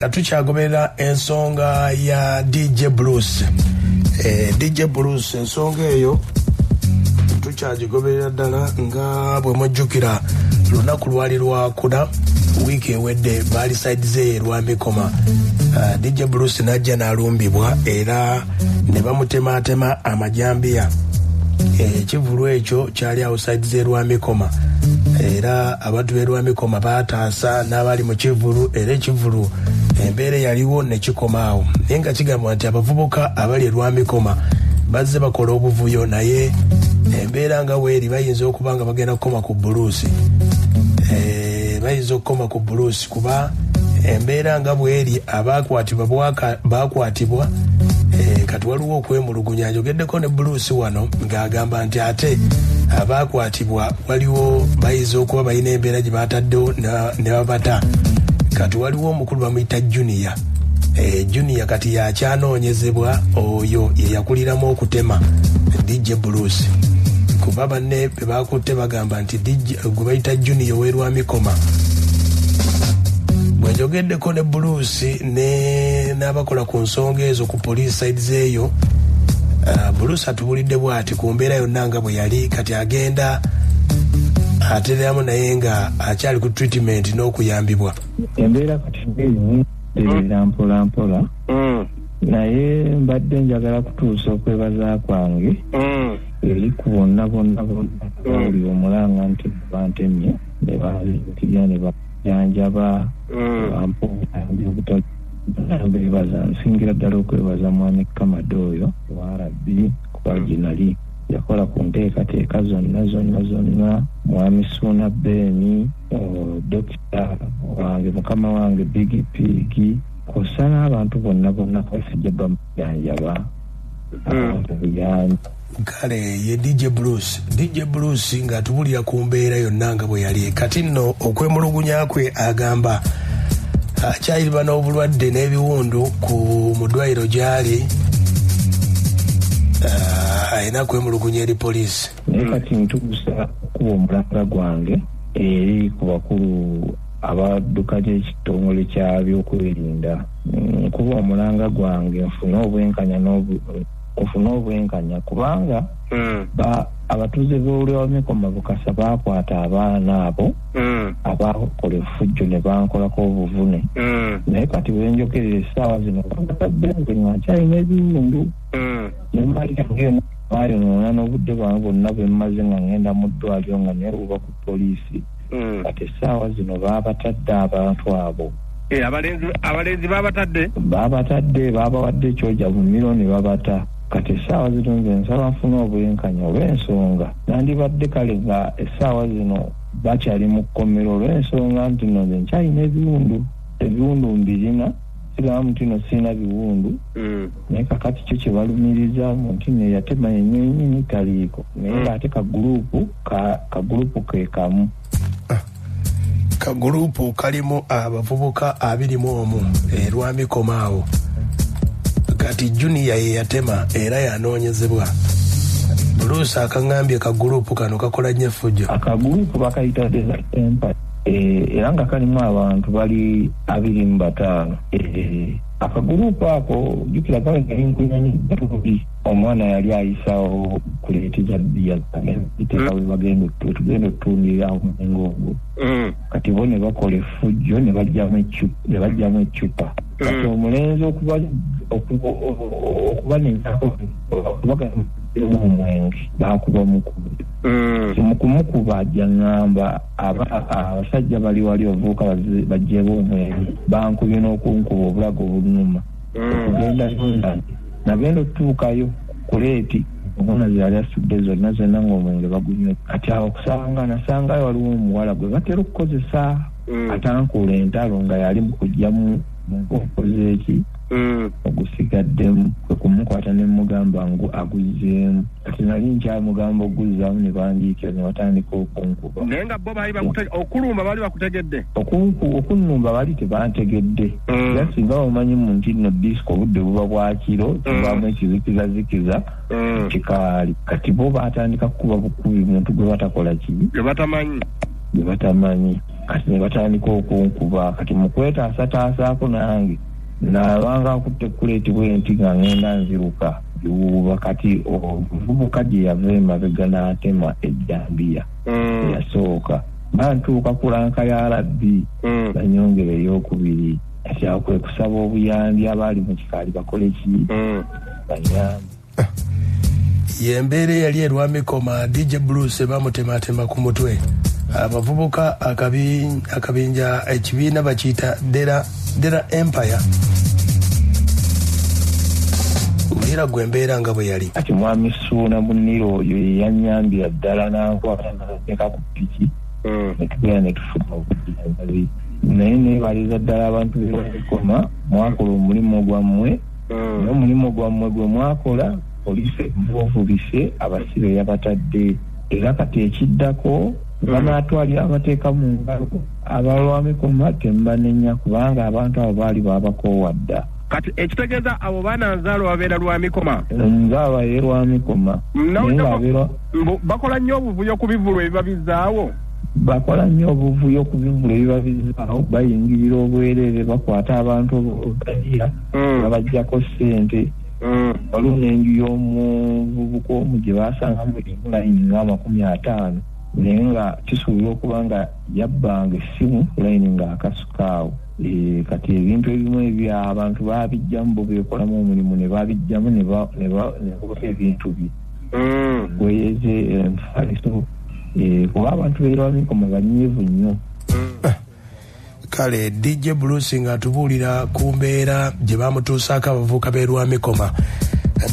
Tukyagoberera ensonga ya DJ Bruce. DJ Bruce ensonga eyo tukyagigoberera ddala nga bwe mujjukira lunaku lwali lwakuna wiiki ewedde baali side ze lwa Mikoma. DJ Bruce najja n'alumbibwa era ne bamutematema amajambiya. Ekivulu ekyo kyali outside ze lwa Mikoma era abantu be lwa Mikoma baataasa n'abali mu kivulu era ekivulu embeera yaliwo ne kikomaawo naye nga kigambwa nti abavubuka abali lwa Mikoma bazze bakola obuvuyo naye embeera nga weeri bayinza okuba nga bagenda kukoma ku buluusi bayinza okukoma ku buluusi kuba embeera nga bweri abakwatibwa bakwatibwa kati waliwo okwemulugunya. Njogeddeko ne buluusi wano ng'agamba nti ate abakwatibwa waliwo bayinza okuba balina embeera gye bataddewo ne babata. Kati waliwo omukulu bamuyita Junior. Junior kati yakyanoonyezebwa oyo ye yakuliramu okutema DJ Bruce. Kuba banne be bakutte bagamba nti gwe bayita Junior w'erwa Mikoma. Bwe njogeddeko ne Bruce n'abakola ku nsonga ezo ku police side zeeyo, Bruce atubulidde bw'ati ku mbeera yonna nga bwe yali kati agenda atereramu naye nga akyali ku treatment n'okuyambibwa. Embeera kati ndeera mpola mpola naye mbadde njagala kutuusa okwebaza kwange eri ku bonna buli omulanga nti bantemye ne balikirya ne bajanjaba bebaza nsingira ddala okwebaza mwami Kamado oyo wa RB kuba ginali yakola ku nteekateeka zonna mwami Suna Beni dokita wange mukama wange Big Pig kosa n'abantu bonna kwesijja bamujanjaba kale ye DJ Bruce nga tubulira ku mbeera yonna nga bwe yali kati nno okwemulugunya kwe agamba akyayiriba n'obulwadde n'ebiwundu ku mudwaliro gyali ayina kwemulugunya eri poliisi. Naye kati ntugusa kuba omulanga gwange eri ku bakulu abadduka gy'ekitongole kyabyokwerinda kuba omulanga gwange nfuna obwenkanya kubanga abatuuze b'olwa Mikoma Bukasa bakwata abaana abo abakola effujjo ne bankolako obuvune naye kati bwenjogerera essaawa zino bagatadde nga nkyalina ebiwundu nemaliayonoona n'obudde bwange bwonna bwe mmaze nga ngenda mu ddwaliro nga neeruba ku poliisi kati essaawa zino baabatadde abantu abo. Abalenzi babatadde babawadde ekyoja mu miro ne babata. Kati essaawa zino nze nsaba nfuna obwenkanya olw'ensonga nandibadde kale nga essaawa zino bakyali mu kkomero olw'ensonga nti no nze nkyalina ebiwundu mbirina sigamba nti no sirina biwundu naye kakati kyo kye balumiriza mu nti ne yatema yennyini taliiko naye ng'ate kagurupu ke kamu kagurupu kalimu abavubuka 21 lwa Mikoma awo. Kati Junior ye yatema era yanoonyezebwa. Bruce akaŋŋambye kagurupu kano kakola nnyo effujjo. Akagurupu bakayita Desert Empire era nga kalimu abantu bali 25. Akagurupu ako jukira kale ngalinkunyani ddatubi omwana yali ayisawo kuleeti za bbiya iteeka we bagenda otutundira omumengo ogwo kati bo ne bakola effujjo ne bajjamu eccupa kati omulenzi okuba omwenge bakuba mukubi mukumukuba ajja ŋŋamba abasajja bali wali ovuuka bajjeba omwenge bankubye n'okunkuba obulago obunuma okugenda nagenda otutuukayo kuleeti omwana zeyali asudde zonna ng'omwenge bagunywe kati awo nasangayo waliwo omuwala gwe batera okukozesa atankula entalo nga yali mukujjamu okoze eki ogusigaddemu kumukwata ne mugamba ngu aguzeemu kati nali nkyamugamba oguzzaamu ne bandiikira ne batandika okunkuba naye nga bo baali okulumba baali bakutegedde okunnumba baali tebantegedde era singa omanyi mu nti nno disco obudde buba bwakiro kibaamu ekizikizazikiza kikaali kati bo batandika kukuba bukubi muntu gwe batakola kibi gwe batamanyi kati ne batandika okunkuba kati mu kwetaasaako nange nabanga akutte kuleeti bwenti nga ngenda nziruka biwuuba kati omuvubuka gye yava emabega n'atema ejjambiya yasooka bantuuka kulanka ya labbi banyongera ey'okubiri kati awo kwe kusaba obuyambi abaali mu kikaali bakole ki banyambi yembeera eyali erwamikoma DJ Bruce bamutematema ku mutwe abavubuka akabinja ekibiina bakiyita Dera Empire ulira gwe embeera nga bwe yali ati mwami Suuna Muniro oyo yeyanyambira ddala nankwata nateeka ku piki netugenda netufuna obujanjabi naye neebaliza ddala abantu bebakoma mwakola omulimu gwammwe n'omulimu gwammwe gwe mwakola poliisi bovubise abasibe yabatadde era kati ekiddako banaatwalira amateeka mu ngalo abalwamikoma tembanenya kubanga abantu abo baali babakoowadda kati ekitegeeza abo baana nzaalo babeera lwamikoma nzaaba ye lwamikoma bakola nnyo obuvuyo ku bivulo ebiba bizaawo bakola nnyo obuvuyo ku bivulo ebiba bizaawo bayingirira obwereere bakwata abantu obutagira babajjako ssente waliwo n'enju y'omuvubuka omu gye baasangamu layini nga 50 naye nga kisuubirwa okuba nga yabbanga essimu layini ng'akasukaawo kati ebintu ebimu ebyo abantu baabijjamu bo beekolamu omulimu ne babijjamu ne bakola ebintu bye gweyeze enfaliso kuba abantu beerwamikoma banyiivu nnyo kale DJ Bruce ng'atubuulira ku mbeera gye baamutuusaako abavubuka beerwamikoma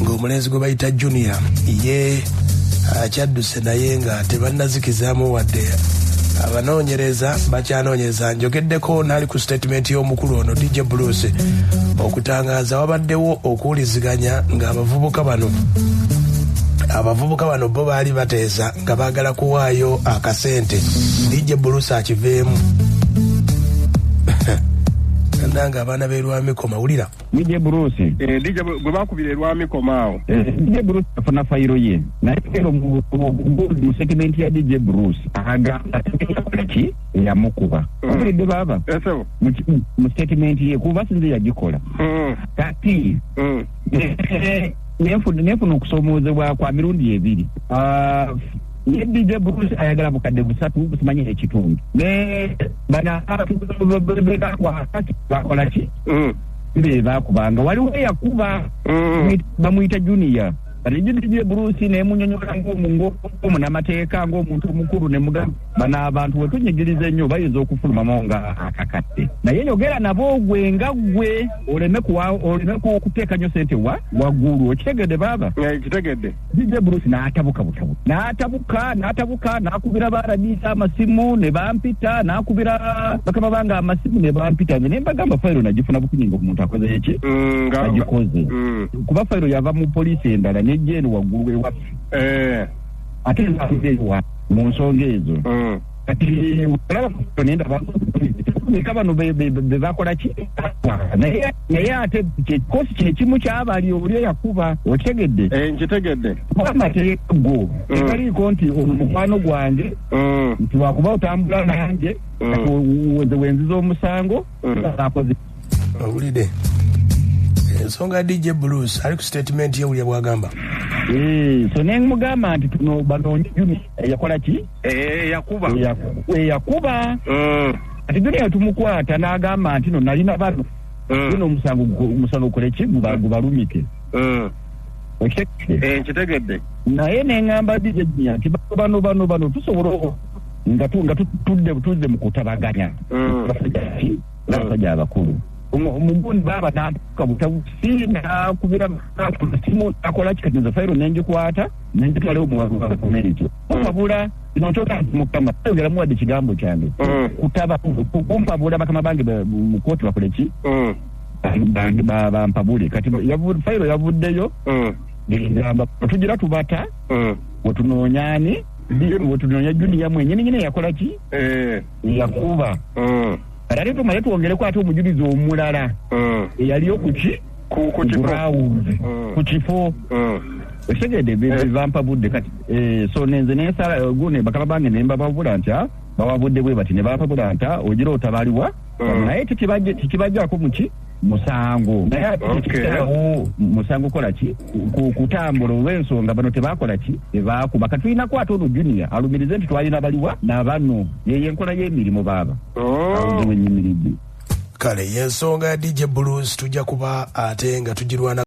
ng'omulenzi gwe bayita Junior ye akyadduse naye nga tebannazikizaamu wadde abanoonyereza bakyanoonyeza. Njogeddeko n'ali ku statement y'omukulu ono DJ Bruce okutangaaza wabaddewo okuwuliziganya ng'abavubuka bano bo baali bateesa nga baagala kuwaayo akasente DJ Bruce akiveemu nanga abaana b'erwamikoma wulira DJ Bruce gwe bakubira erwamikoma awo DJ Bruce afuna fayiro ye naye ero mu segment ya DJ Bruce agamba ki yamukuba obulidde baba mu statement ye kuba sinze yagikola kati nefuna okusomoozebwa kwa mirundi ebiri ye DJ Bruce ayagala bukadde busatu busimanye ekitundu ne bana bakola ki bakubanga waliwo yakuba bamuyita Junior kati DJ Bruce nemunyonyola ng'omunamateeka ng'omuntu omukulu ne mugamba bano abantu we tunyigiriza ennyo bayinza okufulumamu nga akakadde naye yogera nabo gwe nga gwe oleme okuteeka nnyo sente waggulu okitegedde baba kitegedde DJ Bruce n'atabuka n'akubira baradisa amasimu ne bampita n'akubira bakaba banga amasimu ne bampita ne mbagamba fayiro nagifuna bukunyinga omuntu akoze eki agikoze kuba fayiro yava mu poliisi endala nejjeeni waggulu ewaffe ate nzaewa mu nsonga ezo kati nenda bano bebakola ki naye ate kikosi kyekimu kyabali oli yakuba okitegedde nkitegedde amateeka go tekaliiko nti omukwano gwange nti wakuba otambula nange kati wenziza omusango akoze owulidde ensonga DJ Bruce ali ku statement ye wulya bwagamba so nemugamba nti tuno banoonye Junior yakola ki yakuba ati Junior tumukwata n'agamba nti no nalina bano guno omusango gukole ki gubalumike nkitegedde naye neŋŋamba DJ Junior nti bano tusobola nga tuzze mu kutabaganya basajja abakulu omugundi baba natuka butabusi nakubira simu akola kikatiza fayiro nenjikwata nenjitwala omuwazi wa community mpabula notoka mukama togera muwadde kigambo kyange kutaba kumpabula bakama bange mu kooti bakole ki bampabule kati fayiro yavuddeyo ngamba tugira tubata wetunoonyani wetunoonya Junior mwenye nyine yakola ki yakuba ate tumaze twongereko ate omujulizi omulala eyaliyo ku kifo Otegedde bivampa budde kati so nenze nensala gune bakaba bange nemba babula ntya bawabudde bwe bati ne bapabula nta ogira otabaliwa naye tikibajjako muki musango naye musango kola ki kutambula olw'ensonga bano tebakola ki tebakuba katulina kwata ono junior alumirize nti twalina baliwa n'abano yeyo enkola y'emirimu baaba kale y'ensonga ya DJ Bruce tujja kuba ate nga tugirwana